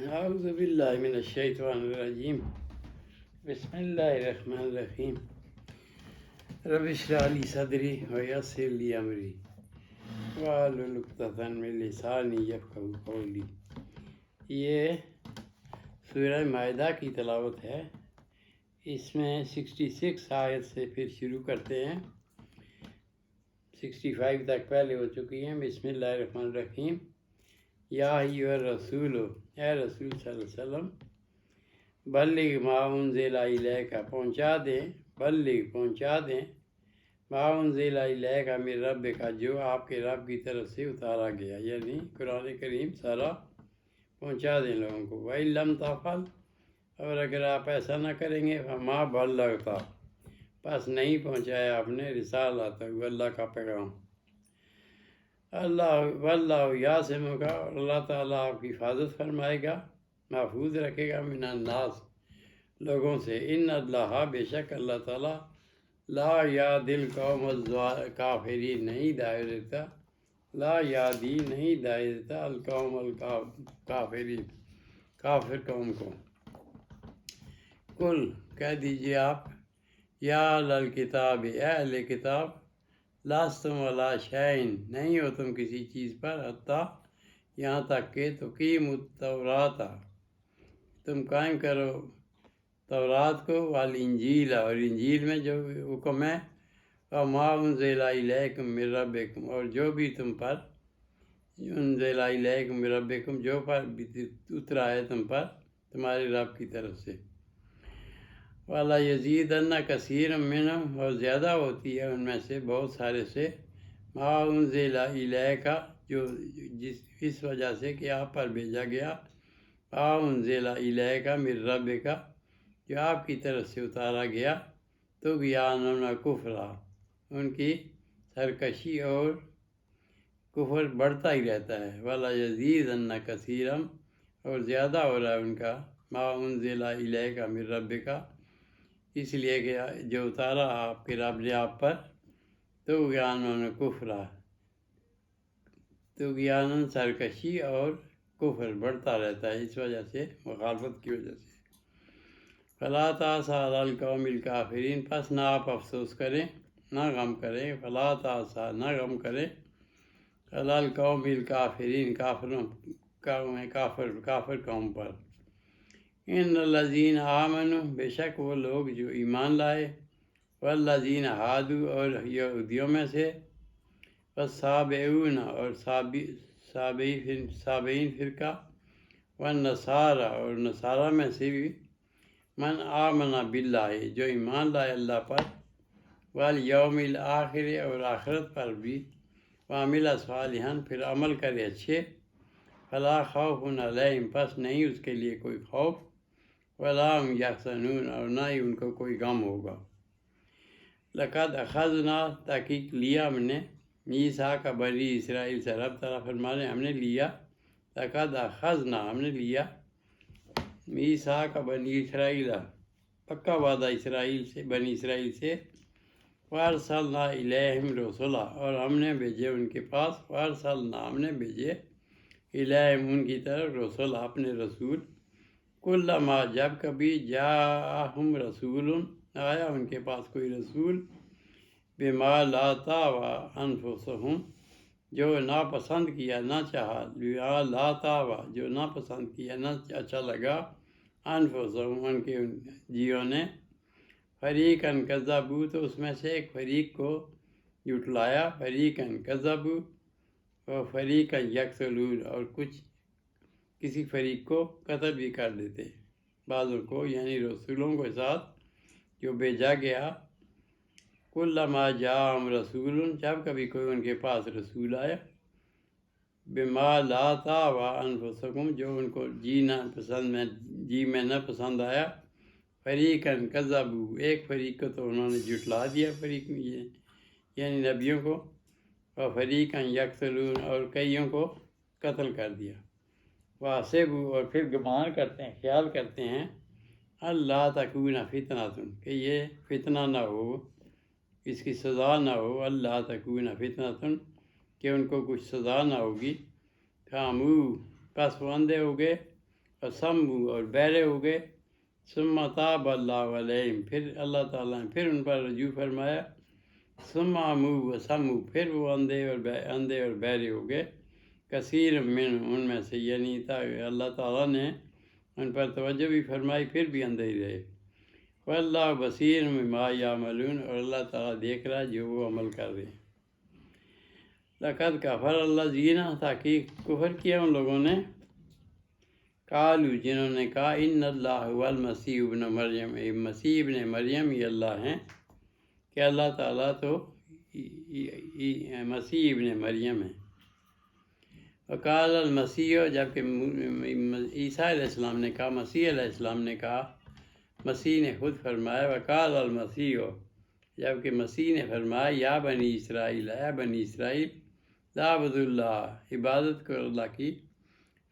اعوذ باللہ من الشیطان الرجیم بسم اللہ الرحمن الرحیم رب اشرح لی صدری ویسر لی امری واحلل عقدۃ من لسانی یفقہوا قولی۔ یہ سورہ مائدہ کی تلاوت ہے۔ اس میں 66 آیت سے پھر شروع کرتے ہیں۔ 65 تک پہلے ہو چکی ہیں۔ بسم اللہ الرحمن الرحیم۔ یا ایھا الرسول، اے رسول صلی اللہ علیہ وسلم، بلغ ما انزل الیک، پہنچا دیں، پہنچا دیں، ما انزل الیک من ربک، جو آپ کے رب کی طرف سے اتارا گیا، یعنی قرآن کریم سارا پہنچا دیں لوگوں کو۔ وَإِن لَّمْ تَفْعَلْ، اور اگر آپ ایسا نہ کریں گے، فَمَا بَلَّغْتَ، پس نہیں پہنچایا آپ نے رسالت، اللہ کا پیغام۔ واللہ یعصمک، اور اللہ تعالیٰ آپ کی حفاظت فرمائے گا، محفوظ رکھے گا، من الناس، لوگوں سے۔ ان اللہ، بے شک اللہ تعالیٰ، لا یہدی القوم الکافرین، نہیں ہدایت دیتا، لا یہدی، نہیں ہدایت دیتا، القوم الکافرین، کافر قوم کو۔ قل، کہہ دیجئے آپ، یا اہل الکتاب، اے اہل کتاب، لستم علی شیء، نہیں ہو تم کسی چیز پر، حتیٰ، یہاں تک کہ تقیموا التوراۃ، تم قائم کرو تورات کو، والانجیل، اور انجیل میں جو حکم ہے، وما انزل الیکم من ربکم، اور جو بھی تم پر انزل الیکم من ربکم، جو پر اترا ہے تم پر تمہارے رب کی طرف سے۔ وَلَا يَزِيدَنَّ كَثِيرًا مِّنْهُمْ، اور زیادہ ہوتی ہے ان میں سے، بہت سارے سے، مَا أُنزِلَ إِلَيْكَ، جو اس وجہ سے کہ آپ پر بھیجا گیا، مَا أُنزِلَ إِلَيْكَ مِن رَبِّكَ، جو آپ کی طرف سے اتارا گیا، طغیانًا وکفرا، ان کی سرکشی اور کفر بڑھتا ہی رہتا ہے۔ وَلَا يَزِيدَنَّ كَثِيرًا، اور زیادہ ہو رہا ہے ان کا، مَا أُنزِلَ إِلَيْكَ مِن رَبِّكَ، اس لیے کہ جو اتارا آپ کے رب نے آپ پر، طغیانًا کفرا، طغیانً سرکشی اور کفر بڑھتا رہتا ہے، اس وجہ سے، مخالفت کی وجہ سے۔ فلا تأس علی القوم الکافرین، پس نہ آپ افسوس کریں، نہ غم کریں، فلا تأس، نہ غم کریں، علی القوم الکافرین، کافر قوم پر۔ ان الذین آمنوا، بے شک وہ لوگ جو ایمان لائے، والذین ہادوا، اور یہودیوں میں سے، والسابئون، اور سابئین فرقہ، والنصارى، اور نصارہ میں سے بھی، من آمن باللہ، جو ایمان لائے اللہ پر، والیوم الآخر، اور آخرت پر بھی، وعمل صالحا، پھر عمل کرے اچھے، فلا خوف علیہم، پس نہیں اس کے لیے کوئی خوف، ولا هم یحزنون، اور نہ ہی ان کو کوئی غم ہوگا۔ لقد اخذنا، تحقیق لیا ہم نے، میثاق بنی اسرائیل سے، رب تعالیٰ فرما رہے ہیں ہم نے لیا، لقد اخذنا، ہم نے لیا، میثاق بنی اسرائیل، پکا وعدہ اسرائیل سے، بنی اسرائیل سے، وارسلنا الیہم رسلا، اور ہم نے بھیجے ان کے پاس، وارسلنا، ہم نے بھیجے، الیہم، ان کی طرف، رسول، اپنے رسول، کلما، جب کبھی، جاءہم رسول، آیا ان کے پاس کوئی رسول، بما لا تہوی انفسہم، جو ناپسند کیا، نہ چاہا، بما لا تہوی، جو ناپسند کیا، نہ اچھا لگا، انفسہم، ان کے جیوں نے، فریقاً کذبوا، تو اس میں سے ایک فریق کو جھٹلایا، فریقاً کذبوا و فریقاً یقتلون، اور کسی فریق کو قتل بھی کر دیتے، بعضوں کو، یعنی رسولوں کے ساتھ جو بھیجا گیا۔ کلما جاءہم رسول، جب کبھی کوئی ان کے پاس رسول آیا، بما لا تہوی انفسکم، جو ان کو جی میں نہ پسند آیا، فریقاً کذبوا، ایک فریق کو تو انہوں نے جھٹلا دیا، فریق میں یہ یعنی نبیوں کو، اور فریقاً یقتلون، اور کئیوں کو قتل کر دیا۔ وَحَسِبُوا، اور پھر گمان کرتے ہیں، خیال کرتے ہیں، اللہ تکون فتنۃ، کہ یہ فتنہ نہ ہو، اس کی سزا نہ ہو، اللہ تکون فتنۃ، کہ ان کو کچھ سزا نہ ہوگی، فَعَمُوا، پس وہ اندھے ہو گئے، وسمو اور بہرے ہو گئے، ثم تاب اللہ علیہم پھر اللہ تعالیٰ نے پھر ان پر رجوع فرمایا، ثم عمو وسمو پھر وہ اندھے اور بہرے ہو گئے، کثیر من ان میں سے، یعنی اللہ تعالیٰ نے ان پر توجہ بھی فرمائی پھر بھی اندھے ہی رہے۔ واللہ بصیر بما یعملون اور اللہ تعالیٰ دیکھ رہا ہے جو وہ عمل کر رہے ہیں۔ لقد کفر الذین تحقیق کفر کیا ان لوگوں نے، قالو جنہوں نے کہا ان اللہ هو المسیح ابن مریم، مسیح ابن مریم یہ اللہ ہیں، کہ اللہ تعالیٰ تو مسیح ابن مریم ہے۔ وقال المسیح جبکہ عیسیٰ علیہ السلام نے کہا، مسیح علیہ السلام نے کہا، مسیح نے خود فرمایا، وقال المسیح جبکہ مسیح نے فرمایا، یا بنی اسرائیل اے بنی اسرائیل، اعبدوا اللہ عبادت کرو اللہ کی،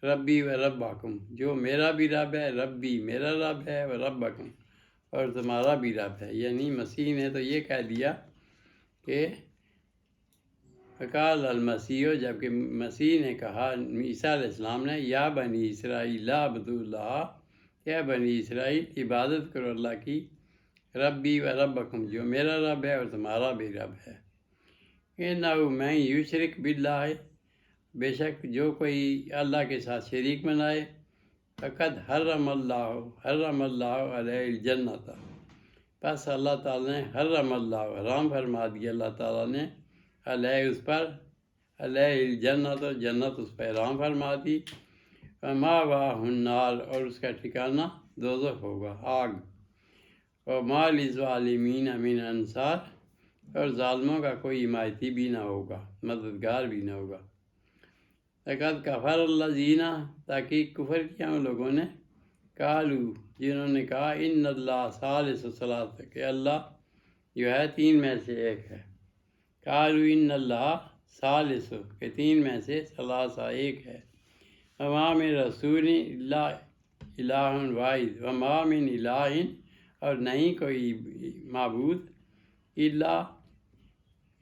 ربی و ربکم جو میرا بھی رب ہے، ربی میرا رب ہے، و ربکم اور تمہارا بھی رب ہے۔ یعنی مسیح نے تو یہ کہہ دیا کہ وقال المسیح جبکہ مسیح نے کہا عیسیٰ علیہ السلام نے، یا بنی اسرائیل اعبدوا اللہ یا بنی اسرائیل عبادت کرو اللہ کی، ربی و ربکم جو میرا رب ہے اور تمہارا بھی رب ہے۔ انہ من یشرک باللہ بے شک جو کوئی اللہ کے ساتھ شریک بنائے، فقد حرم اللہ علیہ الجنت پس اللہ تعالیٰ نے حرم اللہ حرام فرما دیا اللہ تعالیٰ نے علیہ اس پر، علیہ الجنت جنت اس پر حرام فرما دی، ومأواہ النار اور اس کا ٹھکانہ دوزخ ہوگا آگ، وما للظالمین من انصار اور ظالموں کا کوئی حمایتی بھی نہ ہوگا، مددگار بھی نہ ہوگا۔ لقد کفر الذین تحقیق کفر کیا ان لوگوں نے، قالو جنہوں نے کہا ان اللہ ثالث ثلاثہ کہ اللہ جو ہے تین میں سے ایک ہے، قالو ان اللہ ثالث کہ تین میں سے ثلاثہ ایک ہے، وما من رسول الا الہ واحد وما من الہ اور نہیں کوئی معبود الا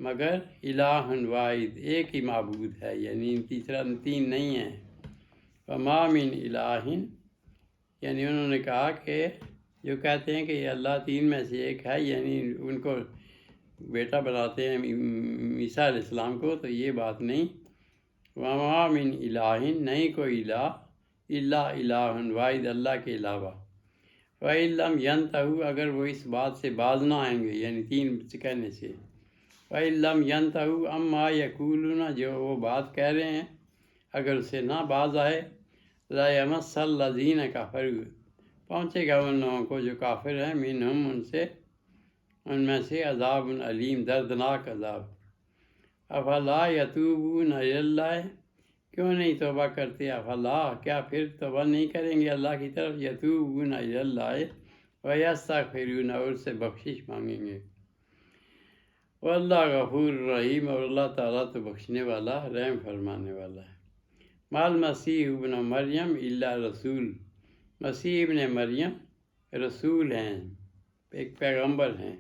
مگر الہ واحد ایک ہی معبود ہے، یعنی تیسرا تین نہیں ہے، وما من الہ یعنی انہوں نے کہا کہ جو کہتے ہیں کہ یہ اللہ تین میں سے ایک ہے، یعنی ان کو بیٹا بناتے ہیں عیسیٰ علیہ السلام کو، تو یہ بات نہیں، وما من الہ نہیں کوئی الہ الا الہ واحد اللہ کے علاوہ، وَإِن لَّمْ يَنْتَهُوا اگر وہ اس بات سے باز نہ آئیں گے، یعنی تین کہنے سے، وَإِن لَّمْ يَنْتَهُوا عَمَّا يَقُولُونَ جو وہ بات کہہ رہے ہیں اگر اسے نہ باز آئے، لَا يَمَسَّ الَّذِينَ كَفَرُوا پہنچے گا ان لوگوں کو جو کافر ہیں، منہم ان میں سے عذاب علیم دردناک عذاب۔ افلا یتوبون الی اللہ کیوں نہیں توبہ کرتے، افلا کیا پھر توبہ نہیں کریں گے اللہ کی طرف، یتوبون الی اللہ ویستغفرون اور اس سے بخشش مانگیں گے، واللہ غفور رحیم اور اللہ تعالیٰ تو بخشنے والا رحم فرمانے والا ہے۔ مال مسیح ابن مریم الا رسول مسیح ابن مریم رسول ہیں، ایک پیغمبر ہیں،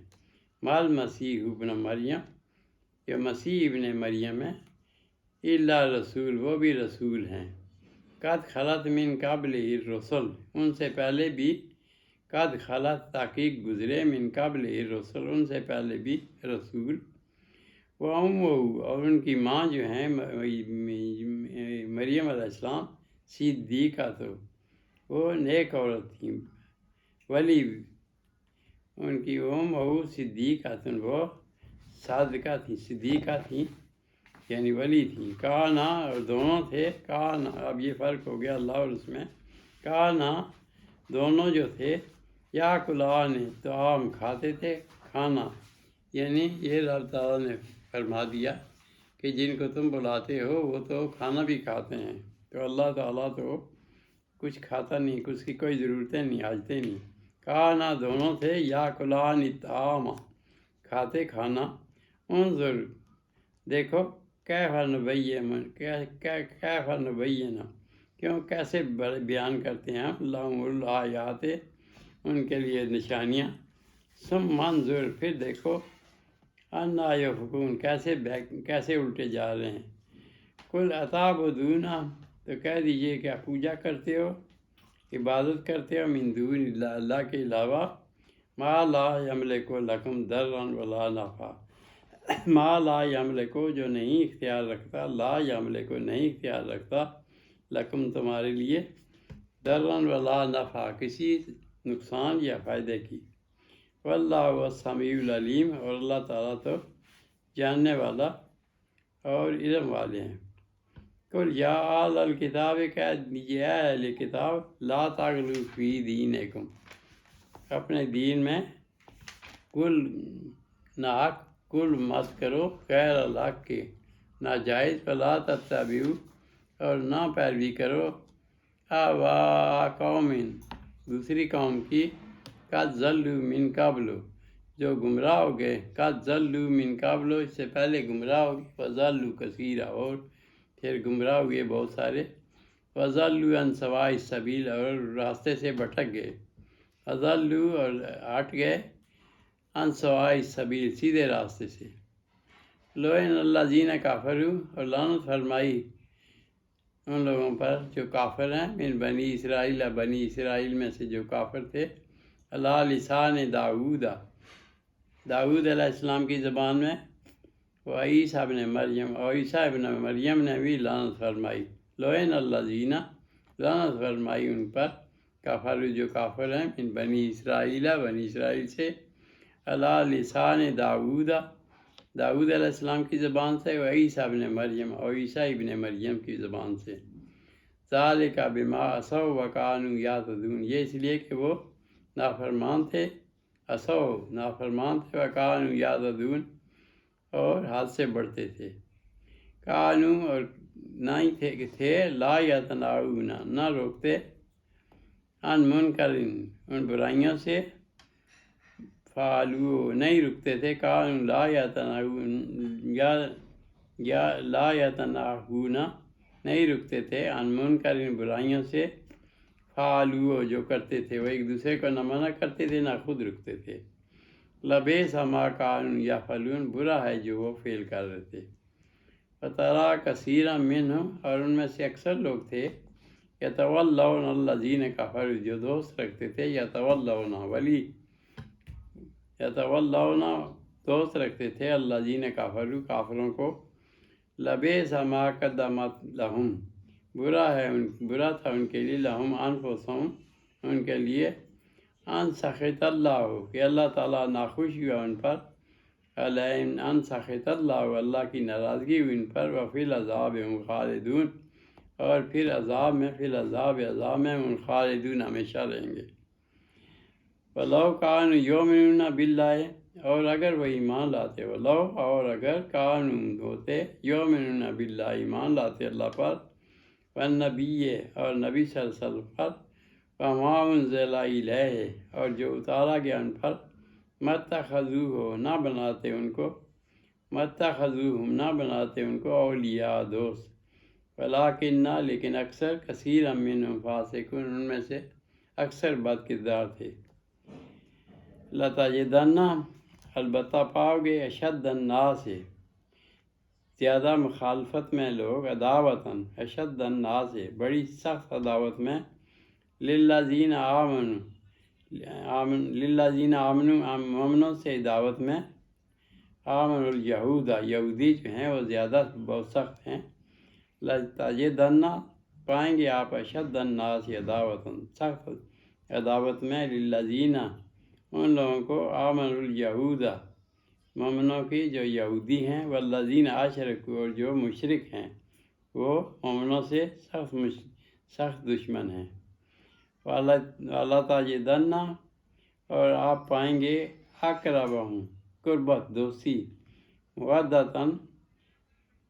مال مسیح ابن مریم یہ مسیح ابن مریم ہے، الا رسول وہ بھی رسول ہیں، قد خلت من قبل الرسل ان سے پہلے بھی، قد خلت تحقیق گزرے، من قبل الرسل ان سے پہلے بھی رسول، وَأُمُّهُ اور ان کی ماں جو ہیں مریم علیہ السلام صدیقہ تو وہ نیک عورت تھیں، ولی ان کی صدیقہ وہ صادقہ تھیں، صدیقہ تھیں یعنی ولی تھیں، کانا اور دونوں تھے، کانا اب یہ فرق ہو گیا اللہ اور اس میں، کانا دونوں جو تھے، یا کلان طعام کھاتے تھے کھانا، یعنی یہ رب تعالیٰ نے فرما دیا کہ جن کو تم بلاتے ہو وہ تو کھانا بھی کھاتے ہیں، تو اللہ تعالیٰ تو کچھ کھاتا نہیں، کچھ کی کوئی ضرورتیں نہیں، حاجتیں نہیں، کھانا دونوں تھے، یا کلان طعام کھاتے کھانا، انظر دیکھو کیف نبین کیوں کیسے بیان کرتے ہیں ہم، لہم الآیات ان کے لیے نشانیاں، ثم انظر پھر دیکھو انا یؤفکون کیسے الٹے جا رہے ہیں، قل اتعبدون تو کہہ دیجئے کیا پوجا کرتے ہو، عبادت کرتے ہو من دون اللہ، اللہ کے علاوہ، ما لا یملک لکم ضرا ولا نفع، ما لا یملک جو نہیں اختیار رکھتا، لا یملک نہیں اختیار رکھتا، لکم تمہارے لیے، ضرا ولا نفع کسی نقصان یا فائدے کی، واللہ هو السمیع العلیم اور اللہ تعالیٰ تو جاننے والا اور علم والے ہیں۔ قل یا اہل الکتاب، کہہ دیجیے اے اہل کتاب، لا تغلوا فی دینکم، اپنے دین میں کل ناحق کل مت کرو غیر الحق کے، ناجائز، فلا تتبعوا اور نہ پیروی کرو، اہواء قوم دوسری قوم کی، قد ضلوا من قبل جو گمراہ ہو گئے، قد ضلوا من قبل اس سے پہلے گمراہ ہو گئے، وضلوا کثیرا اور پھر گمراہ ہوئے بہت سارے، وضلوا عن سواء السبیل اور راستے سے بھٹک گئے، وضلوا اور ہٹ گئے، عن سواء السبیل سیدھے راستے سے، لعن الذین کفروا اور لعنت فرمائی ان لوگوں پر جو کافر ہیں، من بنی اسرائیل، بنی اسرائیل میں سے جو کافر تھے، علی لسان داؤد، داؤد علیہ السلام کی زبان میں، و عیسیٰ ابن مریم اور عیسیٰ ابن مریم نے بھی لعنت فرمائی، لعن الذین لعنت فرمائی ان پر، کافر جو کافر ہیں، من بنی اسرائیل بنی اسرائیل سے، علی لسان داؤد داؤد علیہ السلام کی زبان سے، و عیسیٰ ابن مریم اور عیسیٰ ابن مریم کی زبان سے، ذالک بما عصوا وکانوا یعتدون یہ اس لیے کہ وہ نافرمان تھے، عصوا نافرمان تھے، وکانوا یعتدون اور حد سے بڑھتے تھے، کانوا اور نہ ہی تھے، لا یتناہون نہ روکتے، عن منکر ان برائیوں سے، فعلوا نہیں رکتے تھے، کانوا لا یتناہون یا لا یتناہون نہیں رکتے تھے، عن منکر ان برائیوں سے، فعلوا جو کرتے تھے، وہ ایک دوسرے کو نہ منع کرتے تھے نہ خود رکتے تھے، لبئس ما کانوا یفعلون برا ہے جو وہ فعل کر رہے تھے، فترا کثیرا منہم اور ان میں سے اکثر لوگ تھے، یتولون الذین کفروا جو دوست رکھتے تھے، یتولون ولی، یتولون دوست رکھتے تھے، الذین کفروا کافروں کو، لبئس ما قدمت لہم برا تھا ان کے لیے، لہم انفسہم ان کے لیے، ان سخط اللہ کہ اللہ تعالیٰ ناخوش ہوا ان پر، علیہم ان سخط اللہ اللہ کی ناراضگی ہوئی ان پر، وفی العذاب ہم خالدون اور پھر عذاب میں، فی العذاب عذاب میں ہم خالدون ہمیشہ رہیں گے، ولو کانوا یؤمنون باللہ اور اگر وہ ایمان لاتے، ولو اور اگر کانوا ہوتے، یؤمنون باللہ ایمان لاتے اللہ پر، والنبی اور نبی صلی اللہ علیہ وسلم پر، وما انزل الیہ اور جو اتارا گیا ان پر، متخذوہ نہ بناتے ان کو، متخذوہم نہ بناتے ان کو، اولیاء دوست، ولکن لیکن اکثر، کثیرا منہم فاسقون ان میں سے اکثر بد کردار تھے، لتجدن البتہ پاؤ گے، اشد الناس زیادہ مخالفت میں لوگ، عداوتاً اشد الناس بڑی سخت عداوت میں، للذین آمنوا مومنوں سے دعوت میں، آمن الیہود یہودی جو ہیں وہ زیادہ بہت سخت ہیں، لتجدن پائیں گے آپ، اشد الناس عداوتاً سخت عداوت میں، للذین ان لوگوں کو، آمن الیہود مومنوں کی جو یہودی ہیں، والذین اشرکوا اور جو مشرک ہیں وہ مومنوں سے سخت دشمن ہیں، وَلَا تَجِدَنَّ اور آپ پائیں گے، اقربہم قربت دوستی، مودتاً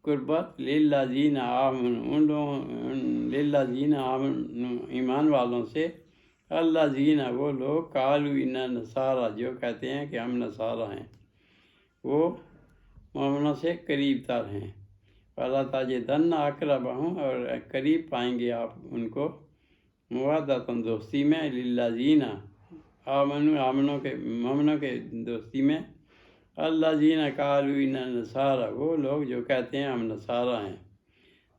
قربت، للذین آمنوا ان لوگوں، للذین آمنوا ایمان والوں سے، الذین وہ لوگ، قالوا انا نصارى جو کہتے ہیں کہ ہم نصارہ ہیں، وہ مومنوں سے قریب تر ہیں، وَلَا تَجِدَنَّ اقربہم اور قریب پائیں گے آپ ان کو، مودتاً دوستی میں، للذین آمنوا مومنوں کے دوستی میں، الذین قالوا انا نصارى وہ لوگ جو کہتے ہیں ہم نصارہ ہیں،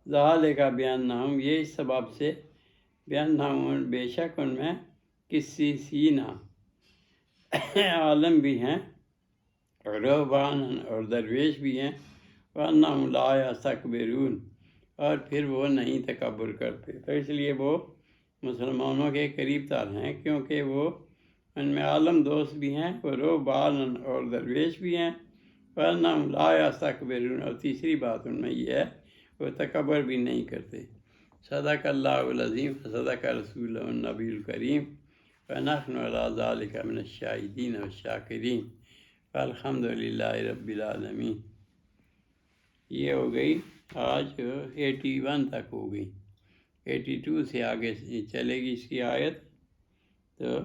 ذالک بانہم یہ اس سبب سے، بیان بے شک ان میں قسیسین عالم بھی ہیں، رہبان اور درویش بھی ہیں، وَأَنَّهُمْ لَا يَسْتَكْبِرُونَ اور پھر وہ نہیں تکبر کرتے۔ تو اس لیے وہ مسلمانوں کے قریب تر ہیں، کیونکہ وہ ان میں عالم دوست بھی ہیں، وہ رہبان اور درویش بھی ہیں، وَأَنَّهُمْ لَا يَسْتَكْبِرُونَ اور تیسری بات ان میں یہ ہے وہ تکبر بھی نہیں کرتے۔ صدق اللہ العظیم، صدق رسول النبی الکریم، وَنَحْنُ عَلَىٰ ذَلِكَ مِنَ الشَّاهِدِينَ وَالشَّاكِرِينَ الحمد للہ رب العالمین۔ یہ ہو گئی آج 81 تک ہو گئی، 82 سے آگے چلے گی اس کی آیت۔ تو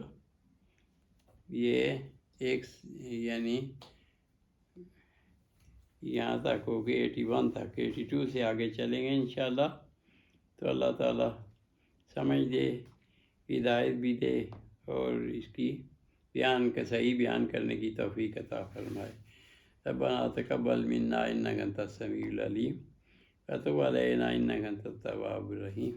یہ ایک یعنی یہاں تک ہو گئی 81 تک، 82 سے آگے چلیں گے انشاءاللہ۔ تو اللہ تعالیٰ سمجھ دے، ہدایت بھی دے، اور اس کی صحیح بیان کرنے کی توفیق عطا فرمائے۔ ربنا تقبل منا انک انت السمیع العلیم وتب علینا انک انت التواب الرحیم۔